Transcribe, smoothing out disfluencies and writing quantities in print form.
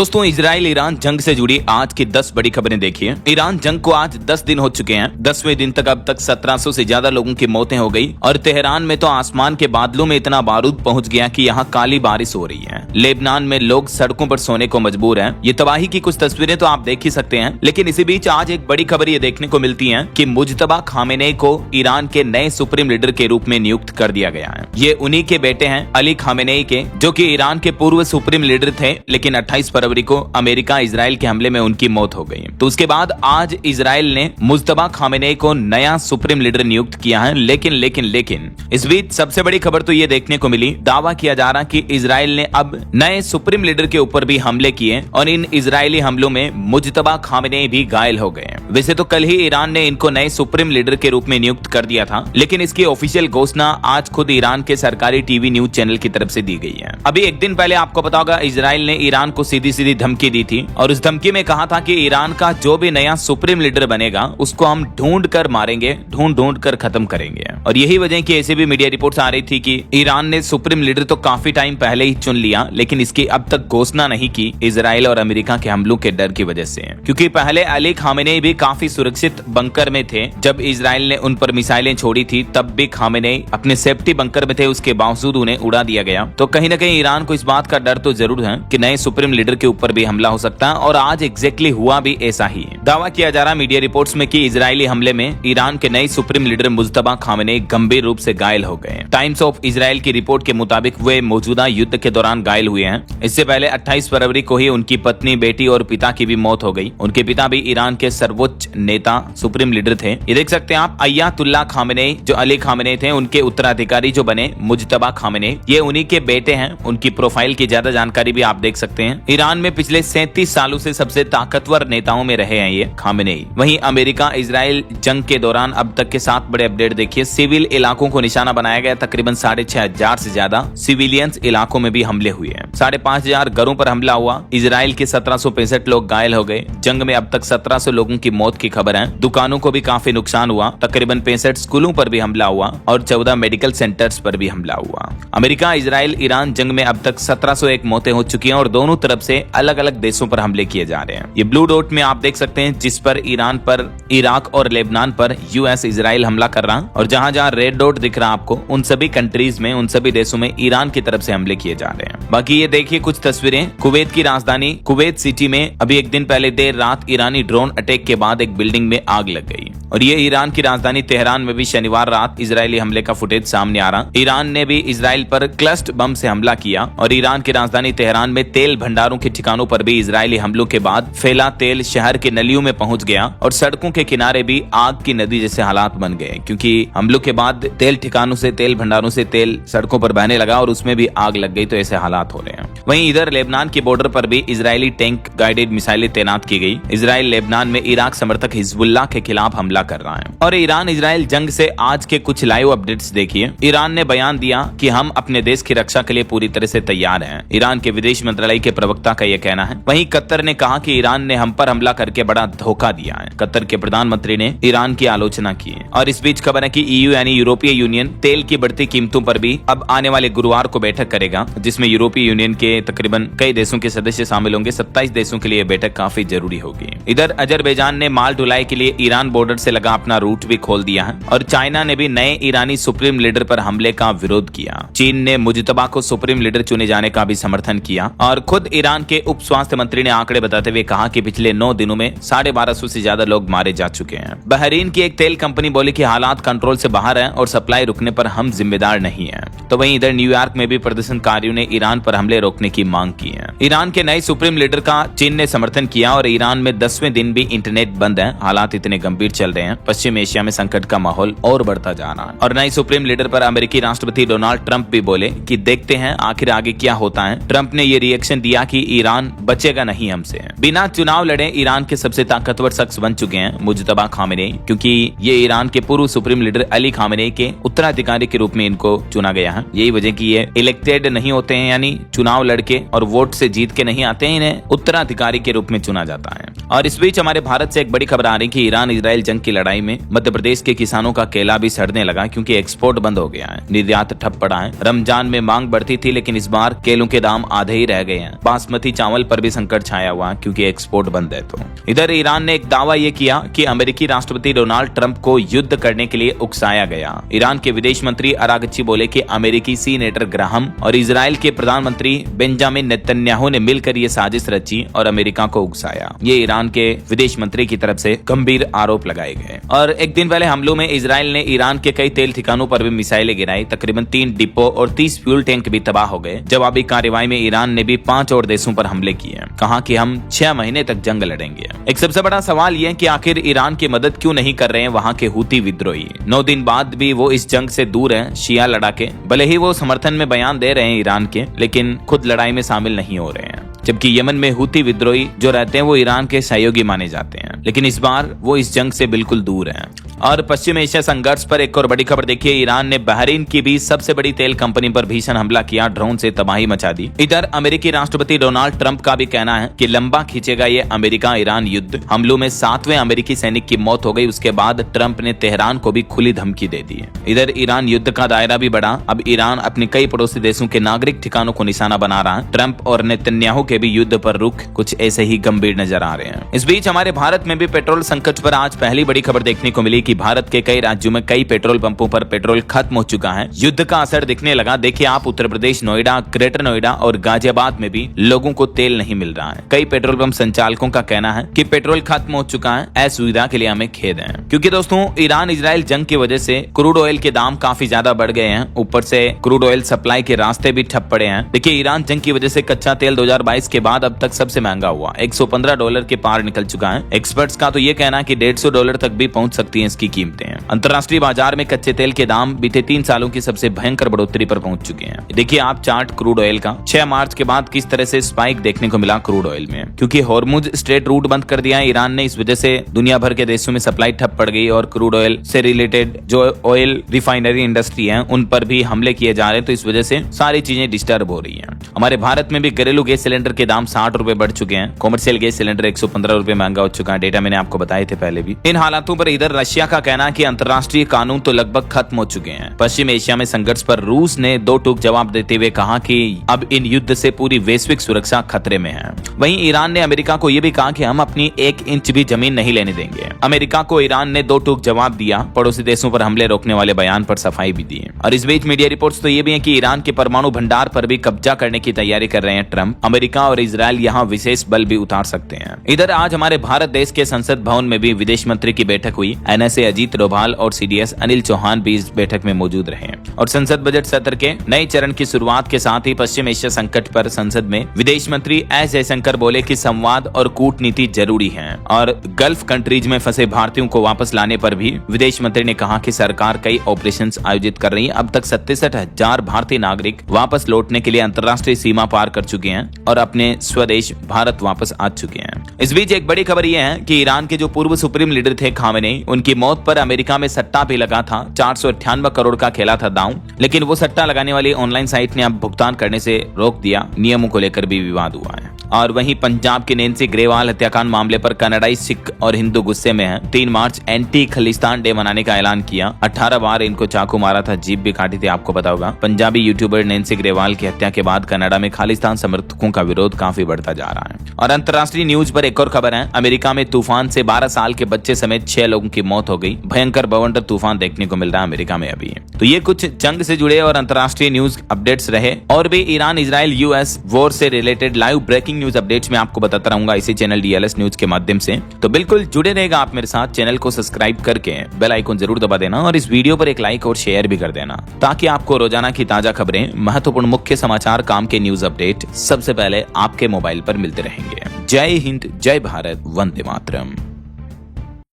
दोस्तों, Israel Iran जंग से जुड़ी आज की 10 बड़ी खबरें देखिए। ईरान जंग को आज 10 दिन हो चुके हैं। 10वें दिन तक अब तक 1700 से ज्यादा लोगों की मौतें हो गई और तेहरान में तो आसमान के बादलों में इतना बारूद पहुंच गया कि यहाँ काली बारिश हो रही है। लेबनान में लोग सड़कों पर सोने को मजबूर हैं। ये तबाही की कुछ तस्वीरें तो आप देख ही सकते हैं, लेकिन इसी बीच आज एक बड़ी खबर ये देखने को मिलती है कि मुज्तबा खामेनेई को ईरान के नए सुप्रीम लीडर के रूप में नियुक्त कर दिया गया है। ये उन्हीं के बेटे हैं, अली खामेनेई के, जो कि ईरान के पूर्व सुप्रीम लीडर थे, लेकिन 28 फरवरी को अमेरिका इजराइल के हमले में उनकी मौत हो गई। तो उसके बाद आज इजराइल ने मुज्तबा खामेनेई को नया सुप्रीम लीडर नियुक्त किया है। लेकिन इस बीच सबसे बड़ी खबर तो ये देखने को मिली, दावा किया जा रहा कि इजराइल ने अब नए सुप्रीम लीडर के ऊपर भी हमले किए और इन इजरायली हमलों में मुज्तबा खामेनेई भी घायल हो गए। वैसे तो कल ही ईरान ने इनको नए सुप्रीम लीडर के रूप में नियुक्त कर दिया था, लेकिन इसकी ऑफिशियल घोषणा आज खुद ईरान के सरकारी टीवी न्यूज चैनल की तरफ से दी गई है। अभी एक दिन पहले आपको पता होगा, इजराइल ने ईरान को सीधी सीधी धमकी दी थी और उस धमकी में कहा था कि ईरान का जो भी नया सुप्रीम लीडर बनेगा उसको हम ढूंढ कर मारेंगे, ढूंढ कर खत्म करेंगे। और यही वजह की ऐसी भी मीडिया रिपोर्ट्स आ रही थी कि ईरान ने सुप्रीम लीडर तो काफी टाइम पहले ही चुन लिया, लेकिन इसकी अब तक घोषणा नहीं की इजराइल और अमेरिका के हमलों के डर की वजह से। क्योंकि पहले अली खामेनेई भी काफी सुरक्षित बंकर में थे। जब इजराइल ने उन पर मिसाइलें छोड़ी थी तब भी खामेनेई अपने सेफ्टी बंकर में थे, उसके बावजूद उन्हें उड़ा दिया गया। तो कहीं न कहीं ईरान को इस बात का डर तो जरूर है कि नए सुप्रीम लीडर के ऊपर भी हमला हो सकता है, और आज एग्जैक्टली हुआ भी ऐसा ही। दावा किया जा रहा मीडिया रिपोर्ट्स में कि इजरायली हमले में ईरान के नए सुप्रीम लीडर मुज्तबा खामेनेई गंभीर रूप से घायल हो गए। टाइम्स ऑफ इजराइल की रिपोर्ट के मुताबिक वे मौजूदा युद्ध के दौरान घायल हुए हैं। इससे पहले 28 फरवरी को ही उनकी पत्नी, बेटी और पिता की भी मौत हो गई। उनके पिता भी ईरान के सर्वोच्च नेता सुप्रीम लीडर थे। ये देख सकते हैं आप, अयतुल्ला खामेनेई जो अली खामेनेई थे उनके उत्तराधिकारी जो बने मुज्तबा खामेनेई, ये उन्हीं के बेटे हैं। उनकी प्रोफाइल की ज्यादा जानकारी भी आप देख सकते हैं। ईरान में पिछले 37 सालों से सबसे ताकतवर नेताओं में रहे हैं ये खामेनेई। वहीं अमेरिका इजराइल जंग के दौरान अब तक के 7 बड़े अपडेट देखिए। सिविल इलाकों को निशाना बनाया गया, तकरीबन 6,500 से ज्यादा सिविलियंस इलाकों में भी हमले हुए हैं। 5,500 घरों पर हमला हुआ। इजराइल के 1765 लोग घायल हो गए। जंग में अब तक 1700 लोगों की मौत की खबर है। दुकानों को भी काफी नुकसान हुआ। तकरीबन 65 स्कूलों पर भी हमला हुआ और 14 मेडिकल सेंटर्स पर भी हमला हुआ। अमेरिका इजराइल ईरान जंग में अब तक 1701 मौतें हो चुकी हैं और दोनों तरफ से अलग अलग देशों पर हमले किए जा रहे हैं। ये ब्लू डॉट में आप देख सकते हैं, जिस पर ईरान पर, इराक और लेबनान पर यूएस इजराइल हमला कर रहा, और जहां जहां रेड डॉट दिख रहा आपको, उन सभी कंट्रीज में, उन सभी देशों में ईरान की तरफ से हमले किए जा रहे हैं। बाकी ये देखिए कुछ तस्वीरें। कुवैत की राजधानी कुवैत सिटी में अभी एक दिन पहले देर रात ईरानी ड्रोन अटैक के बाद एक बिल्डिंग में आग लग गई। और ये ईरान की राजधानी तेहरान में भी शनिवार रात इजरायली हमले का फुटेज सामने आ रहा। ईरान ने भी इजराइल पर क्लस्टर बम से हमला किया और ईरान की राजधानी तेहरान में तेल भंडारों के ठिकानों पर भी इजरायली हमलों के बाद फैला तेल शहर के नलियों में पहुंच गया और सड़कों के किनारे भी आग की नदी जैसे हालात बन गए, क्योंकि हमलों के बाद तेल ठिकानों से, तेल भंडारों से तेल सड़कों पर बहने लगा और उसमें भी आग लग गई। तो ऐसे हालात हो रहे हैं। वहीं इधर लेबनान के बॉर्डर पर भी इजरायली टैंक गाइडेड मिसाइलें तैनात की गई। इजराइल लेबनान में इराक समर्थक हिजबुल्लाह के खिलाफ हमला कर रहा है। और ईरान इजराइल जंग से आज के कुछ लाइव अपडेट्स देखिए। ईरान ने बयान दिया कि हम अपने देश की रक्षा के लिए पूरी तरह से तैयार हैं। ईरान के विदेश मंत्रालय के प्रवक्ता का यह कहना है। वहीं कतर ने कहा कि ईरान ने हम पर हमला करके बड़ा धोखा दिया है। कतर के प्रधानमंत्री ने ईरान की आलोचना की है। और इस बीच खबर है कि ईयू यानी यूरोपीय यूनियन तेल की बढ़ती कीमतों पर भी अब आने वाले गुरुवार को बैठक करेगा, जिसमें यूरोपीय यूनियन के तकरीबन कई देशों के सदस्य शामिल होंगे। 27 देशों के लिए बैठक काफी जरूरी होगी। इधर अजरबैजान ने माल ढुलाई के लिए ईरान बॉर्डर से लगा अपना रूट भी खोल दिया है और चाइना ने भी नए ईरानी सुप्रीम लीडर पर हमले का विरोध किया। चीन ने मुज्तबा को सुप्रीम लीडर चुने जाने का भी समर्थन किया और खुद ईरान के उप स्वास्थ्य मंत्री ने आंकड़े बताते हुए कहा कि पिछले 9 दिनों में 1250 से ज्यादा लोग मारे जा चुके हैं। बहरीन की एक तेल कंपनी बोली कि हालात कंट्रोल से बाहर हैं और सप्लाई रुकने पर हम जिम्मेदार नहीं हैं। तो वहीं इधर न्यूयॉर्क में भी प्रदर्शनकारियों ने ईरान पर हमले रोकने की मांग की है। ईरान के नए सुप्रीम लीडर का चीन ने समर्थन किया और ईरान में 10वें दिन भी इंटरनेट बंद है। हालात इतने गंभीर चल रहे हैं, पश्चिम एशिया में संकट का माहौल और बढ़ता जा रहा है। और नए सुप्रीम लीडर पर अमेरिकी राष्ट्रपति डोनाल्ड ट्रंप भी बोले कि देखते हैं आखिर आगे क्या होता है। ट्रंप ने ये रिएक्शन दिया कि ईरान बचेगा नहीं हमसे। बिना चुनाव लड़े ईरान के सबसे ताकतवर शख्स बन चुके हैं मुज्तबा खामेनेई, क्योंकि ये ईरान के पूर्व सुप्रीम लीडर अली खामेनेई के उत्तराधिकारी के रूप में इनको चुना गया है। यही वजह की ये इलेक्टेड नहीं होते हैं, यानी चुनाव लड़के और वोट से जीत के नहीं आते हैं, इन्हें उत्तराधिकारी के रूप में चुना जाता है। और इस बीच हमारे भारत से एक बड़ी खबर आ रही कि ईरान इजराइल जंग की लड़ाई में मध्य प्रदेश के किसानों का केला भी सड़ने लगा, क्योंकि एक्सपोर्ट बंद हो गया है, निर्यात ठप पड़ा है। रमजान में मांग बढ़ती थी, लेकिन इस बार केलों के दाम आधे ही रह गए हैं। बासमती बासमती चावल पर भी संकट छाया हुआ क्योंकि एक्सपोर्ट बंद है। तो इधर ईरान ने एक दावा यह किया कि अमेरिकी राष्ट्रपति डोनाल्ड ट्रंप को युद्ध करने के लिए उकसाया गया। ईरान के विदेश मंत्री अरागची बोले कि अमेरिकी सीनेटर ग्राहम और इजराइल के प्रधानमंत्री बेंजामिन नेतन्याहू ने मिलकर ये साजिश रची और अमेरिका को उकसाया। ये ईरान के विदेश मंत्री की तरफ से गंभीर आरोप लगाए गए। और एक दिन पहले हमलों में इजराइल ने ईरान के कई तेल ठिकानों पर भी मिसाइलें गिराई। तकरीबन 3 डिपो और 30 फ्यूल टैंक भी तबाह हो गए। जवाबी कार्रवाई में ईरान ने भी 5 और देशों पर हमले किए। कहा कि हम 6 महीने तक जंग लड़ेंगे। एक सबसे बड़ा सवाल यह कि आखिर ईरान की मदद क्यों नहीं कर रहे हैं वहां के हूती विद्रोही। 9 दिन बाद भी वो इस जंग से दूर हैं। शिया लड़ाके भले ही वो समर्थन में बयान दे रहे हैं ईरान के, लेकिन खुद लड़ाई में शामिल नहीं हो रहे हैं। जबकि यमन में हूती विद्रोही जो रहते हैं वो ईरान के सहयोगी माने जाते हैं, लेकिन इस बार वो इस जंग से बिल्कुल दूर हैं। और पश्चिम एशिया संघर्ष पर एक और बड़ी खबर देखिए। ईरान ने बहरीन की भी सबसे बड़ी तेल कंपनी पर भीषण हमला किया, ड्रोन से तबाही मचा दी। इधर अमेरिकी राष्ट्रपति डोनाल्ड ट्रंप का भी कहना है कि लंबा खींचेगा ये अमेरिका ईरान युद्ध। हमलों में 7वें अमेरिकी सैनिक की मौत हो गई। उसके बाद ट्रंप ने तेहरान को भी खुली धमकी दे दी। इधर ईरान युद्ध का दायरा भी बढ़ा। अब ईरान अपने कई पड़ोसी देशों के नागरिक ठिकानों को निशाना बना रहा है। ट्रंप और नेतन्याहू के भी युद्ध पर रुख कुछ ऐसे ही गंभीर नजर आ रहे हैं। इस बीच हमारे भारत में भी पेट्रोल संकट पर आज पहली बड़ी खबर देखने को मिली कि भारत के कई राज्यों में कई पेट्रोल पंपों पर पेट्रोल खत्म हो चुका है। युद्ध का असर दिखने लगा। देखिए आप, उत्तर प्रदेश नोएडा, ग्रेटर नोएडा और गाजियाबाद में भी लोगों को तेल नहीं मिल रहा है। कई पेट्रोल पंप संचालकों का कहना है कि पेट्रोल खत्म हो चुका है। असुविधा के लिए हमें खेद है, क्योंकि दोस्तों ईरान इजराइल जंग की वजह से क्रूड ऑयल के दाम काफी ज्यादा बढ़ गए हैं। ऊपर से क्रूड ऑयल सप्लाई के रास्ते भी ठप पड़े हैं। देखिए ईरान जंग की वजह से कच्चा तेल 2022 के बाद अब तक सबसे महंगा हुआ, $115 के पार निकल चुका है। एक्सपर्ट्स का तो ये कहना है कि $150 तक भी पहुंच सकती है इसकी कीमतें। अंतर्राष्ट्रीय बाजार में कच्चे तेल के दाम बीते 3 सालों की सबसे भयंकर बढ़ोतरी पर पहुंच चुके हैं। देखिए आप चार्ट क्रूड ऑयल का 6 मार्च के बाद किस तरह से स्पाइक देखने को मिला क्रूड ऑयल में, क्योंकि हॉर्मुज स्ट्रेट रूट बंद कर दिया है ईरान ने। इस वजह से दुनिया भर के देशों में सप्लाई ठप पड़ गई और क्रूड ऑयल से रिलेटेड जो ऑयल रिफाइनरी इंडस्ट्री है उन पर भी हमले किए जा रहे हैं। तो इस वजह से सारी चीजें डिस्टर्ब हो रही है। हमारे भारत में भी घरेलू गैस सिलेंडर के दाम 60 रुपए बढ़ चुके हैं। कॉमर्शियल गैस सिलेंडर 115 रुपए महंगा हो चुका है। डेटा मैंने आपको बताए थे पहले भी। इन हालातों पर इधर रशिया का कहना है कि अंतर्राष्ट्रीय कानून तो लगभग खत्म हो चुके हैं। पश्चिम एशिया में संघर्ष पर रूस ने 2 टूक जवाब देते हुए कहा कि अब इन युद्ध से पूरी वैश्विक सुरक्षा खतरे में है। वहीं ईरान ने अमेरिका को यह भी कहा कि हम अपनी 1 इंच भी जमीन नहीं लेने देंगे। अमेरिका को ईरान ने 2 टूक जवाब दिया। पड़ोसी देशों पर हमले रोकने वाले बयान पर सफाई भी दी। और इस बीच मीडिया रिपोर्ट्स तो ये भी है कि ईरान के परमाणु भंडार पर भी कब्जा करने की तैयारी कर रहे हैं ट्रंप। अमेरिका और इजरायल यहाँ विशेष बल भी उतार सकते हैं। इधर आज हमारे भारत देश के संसद भवन में भी विदेश मंत्री की बैठक हुई। एनएसए अजीत डोभाल और सीडीएस अनिल चौहान भी इस बैठक में मौजूद रहे। और संसद बजट सत्र के नए चरण की शुरुआत के साथ ही पश्चिम एशिया संकट पर संसद में विदेश मंत्री एस जयशंकर बोले कि संवाद और कूटनीति जरूरी है। और गल्फ कंट्रीज में फंसे भारतीयों को वापस लाने पर भी विदेश मंत्री ने कहा कि सरकार कई ऑपरेशंस आयोजित कर रही है। अब तक 67,000 भारतीय नागरिक वापस लौटने के लिए अंतर्राष्ट्रीय सीमा पार कर चुके हैं और अपने स्वदेश भारत वापस आ चुके हैं। इस बीच एक बड़ी खबर यह है कि ईरान के जो पूर्व सुप्रीम लीडर थे खामेनेई, उनकी मौत पर अमेरिका में सट्टा भी लगा था। 498 करोड़ का खेला था दांव, लेकिन वो सट्टा लगाने वाली ऑनलाइन साइट ने अब भुगतान करने से रोक दिया। नियमों को लेकर भी विवाद हुआ है। और वहीं पंजाब के नैन्सी ग्रेवाल हत्याकांड मामले पर कनाडाई सिख और हिंदू गुस्से में हैं। 3 मार्च एंटी खलिस्तान डे मनाने का ऐलान किया। 18 बार इनको चाकू मारा था, जीभ भी काटी थी, आपको पता होगा। पंजाबी यूट्यूबर नैन्सी ग्रेवाल की हत्या के बाद कनाडा में खालिस्तान समर्थकों का विरोध काफी बढ़ता जा रहा है। और अंतर्राष्ट्रीय न्यूज पर एक और खबर है। अमेरिका में तूफान से 12 साल के बच्चे समेत 6 लोगों की मौत हो गई। भयंकर बवंडर तूफान देखने को मिल रहा है अमेरिका में अभी। तो ये कुछ जंग से जुड़े और अंतर्राष्ट्रीय न्यूज अपडेट्स रहे। और भी ईरान इजराइल यूएस वॉर से related live breaking news updates में आपको बताता रहूंगा इसी चैनल डीएलएस न्यूज के माध्यम से। तो बिल्कुल जुड़े रहेगा आप मेरे साथ। चैनल को सब्सक्राइब करके बेल आइकन जरूर दबा देना और इस वीडियो पर एक लाइक और शेयर भी कर देना, ताकि आपको रोजाना की ताजा खबरें, महत्वपूर्ण मुख्य समाचार, काम के न्यूज अपडेट सबसे पहले आपके मोबाइल पर मिलते रहेंगे। जय हिंद, जय भारत, वंदे मातरम।